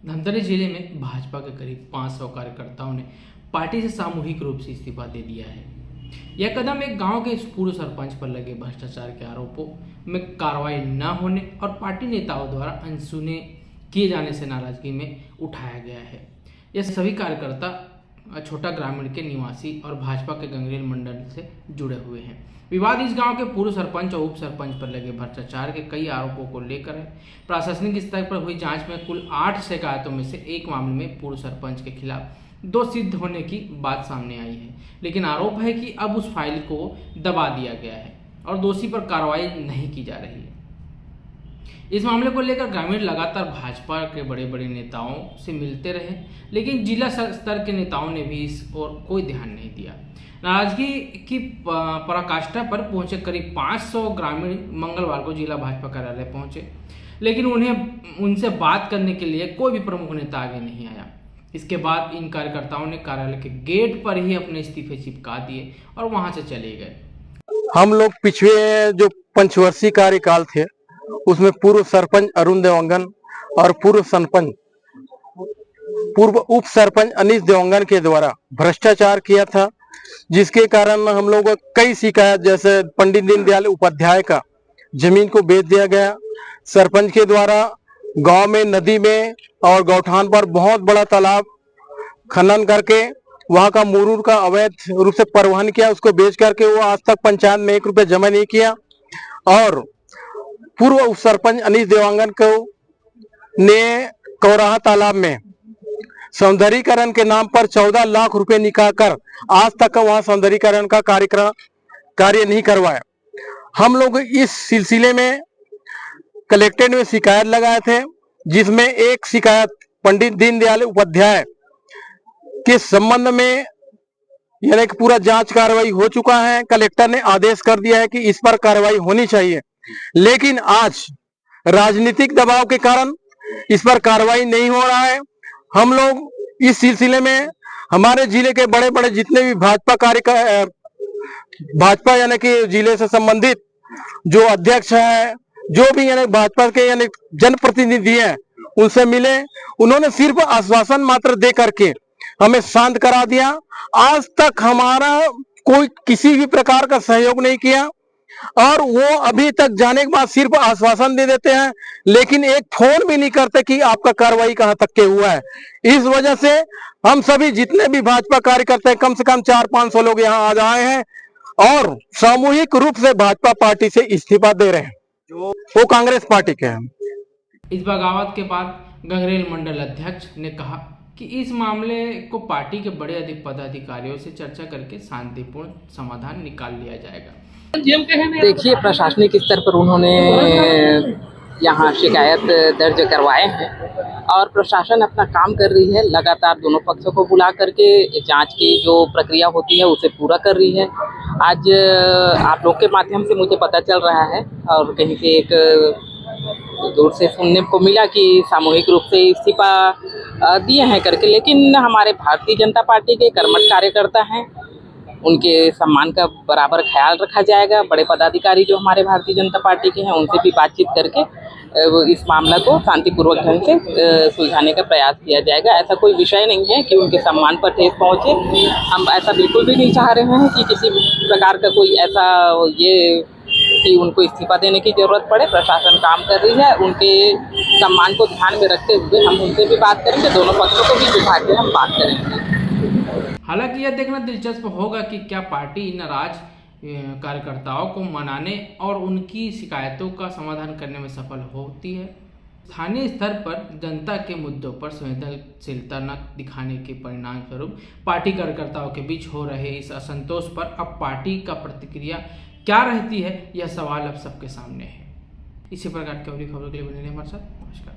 धमतरी जिले में भाजपा के करीब 500 कार्यकर्ताओं ने पार्टी से सामूहिक रूप से इस्तीफा दे दिया है। यह कदम एक गांव के पूर्व सरपंच पर लगे भ्रष्टाचार के आरोपों में कार्रवाई न होने और पार्टी नेताओं द्वारा अनसुने किए जाने से नाराजगी में उठाया गया है। यह सभी कार्यकर्ता छोटा ग्रामीण के निवासी और भाजपा के गंगरेल मंडल से जुड़े हुए हैं। विवाद इस गांव के पूर्व सरपंच और उप सरपंच पर लगे भ्रष्टाचार के कई आरोपों को लेकर है। प्रशासनिक स्तर पर हुई जांच में कुल 8 शिकायतों में से एक मामले में पूर्व सरपंच के खिलाफ दोष सिद्ध होने की बात सामने आई है, लेकिन आरोप है कि अब उस फाइल को दबा दिया गया है और दोषी पर कार्रवाई नहीं की जा रही है। इस मामले को लेकर ग्रामीण लगातार भाजपा के बड़े बड़े नेताओं से मिलते रहे, लेकिन जिला स्तर के नेताओं ने भी इस ओर कोई ध्यान नहीं दिया। नाराजगी की पराकाष्ठा पर पहुंचे करीब 500 ग्रामीण मंगलवार को जिला भाजपा कार्यालय पहुंचे, लेकिन उनसे बात करने के लिए कोई भी प्रमुख नेता आगे नहीं आया। इसके बाद इन कार्यकर्ताओं ने कार्यालय के गेट पर ही अपने इस्तीफे चिपका दिए और वहां से चले गए। हम लोग पिछले जो पंचवर्षीय कार्यकाल थे उसमें पूर्व सरपंच अरुण देवंगन और पूर्व उप सरपंच अनीश देवंगन के द्वारा भ्रष्टाचार किया था, जिसके कारण हम लोग कई शिकायत, जैसे पंडित दीनदयाल उपाध्याय का जमीन को बेच दिया गया, सरपंच के द्वारा गांव में नदी में और गौठान पर बहुत बड़ा तालाब खनन करके वहां का मुरूर का अवैध रूप से परिवहन किया, उसको बेच करके वो आज तक पंचायत में 1 रुपया जमा नहीं किया। और पूर्व उप सरपंच अनीश देवांगन को ने कौराहा तालाब में सौंदर्यीकरण के नाम पर 14 लाख रुपए निकाल कर आज तक वहां सौंदर्यीकरण का कार्य नहीं करवाया। हम लोग इस सिलसिले में कलेक्ट्रेट में शिकायत लगाए थे, जिसमें एक शिकायत पंडित दीनदयाल उपाध्याय के संबंध में यानी कि पूरा जांच कार्रवाई हो चुका है। कलेक्टर ने आदेश कर दिया है कि इस पर कार्रवाई होनी चाहिए, लेकिन आज राजनीतिक दबाव के कारण इस पर कार्रवाई नहीं हो रहा है। हम लोग इस सिलसिले में हमारे जिले के बड़े बड़े जितने भी भाजपा यानी कि जिले से संबंधित जो अध्यक्ष है, जो भी यानी भाजपा के यानी जनप्रतिनिधि हैं, उनसे मिले। उन्होंने सिर्फ आश्वासन मात्र दे करके हमें शांत करा दिया। आज तक हमारा कोई किसी भी प्रकार का सहयोग नहीं किया और वो अभी तक जाने के बाद सिर्फ आश्वासन दे देते हैं, लेकिन एक फोन भी नहीं करते कि आपका कार्रवाई कहां तक के हुआ है। इस वजह से हम सभी जितने भी भाजपा कार्यकर्ता हैं, कम से कम 400-500 लोग यहाँ आज आए हैं और सामूहिक रूप से भाजपा पार्टी से इस्तीफा दे रहे हैं, जो वो कांग्रेस पार्टी के हैं। इस बगावत के बाद गंगरेल मंडल अध्यक्ष ने कहा कि इस मामले को पार्टी के बड़े अधिक पदाधिकारियों से चर्चा करके शांतिपूर्ण समाधान निकाल लिया जाएगा। देखिए, प्रशासनिक स्तर पर उन्होंने यहाँ शिकायत दर्ज करवाए हैं और प्रशासन अपना काम कर रही है। लगातार दोनों पक्षों को बुला करके जांच की जो प्रक्रिया होती है उसे पूरा कर रही है। आज आप लोग के माध्यम से मुझे पता चल रहा है और कहीं से एक दूर से सुनने को मिला कि सामूहिक रूप से इस्तीफा दिए हैं करके, लेकिन हमारे भारतीय जनता पार्टी के कर्मठ कार्यकर्ता हैं, उनके सम्मान का बराबर ख्याल रखा जाएगा। बड़े पदाधिकारी जो हमारे भारतीय जनता पार्टी के हैं, उनसे भी बातचीत करके इस मामला को शांतिपूर्वक ढंग से सुलझाने का प्रयास किया जाएगा। ऐसा कोई विषय नहीं है कि उनके सम्मान पर ठेस पहुंचे। हम ऐसा बिल्कुल भी नहीं चाह रहे हैं कि किसी प्रकार का कोई ऐसा कि उनको इस्तीफा देने की जरूरत पड़े। प्रशासन काम कर रही है, उनके सम्मान को ध्यान में रखते हुए हम उनसे भी बात करेंगे, दोनों पक्षों को भी बिठा के हम बात करेंगे। हालांकि यह देखना दिलचस्प होगा कि क्या पार्टी नाराज कार्यकर्ताओं को मनाने और उनकी शिकायतों का समाधान करने में सफल होती है। स्थानीय स्तर पर जनता के मुद्दों पर संवेदनशीलता न दिखाने के परिणाम स्वरूप पार्टी कार्यकर्ताओं के बीच हो रहे इस असंतोष पर अब पार्टी का प्रतिक्रिया क्या रहती है, यह सवाल अब सबके सामने है। इसी प्रकार की अगली खबरों के लिए बने रहिए हमारे साथ। नमस्कार।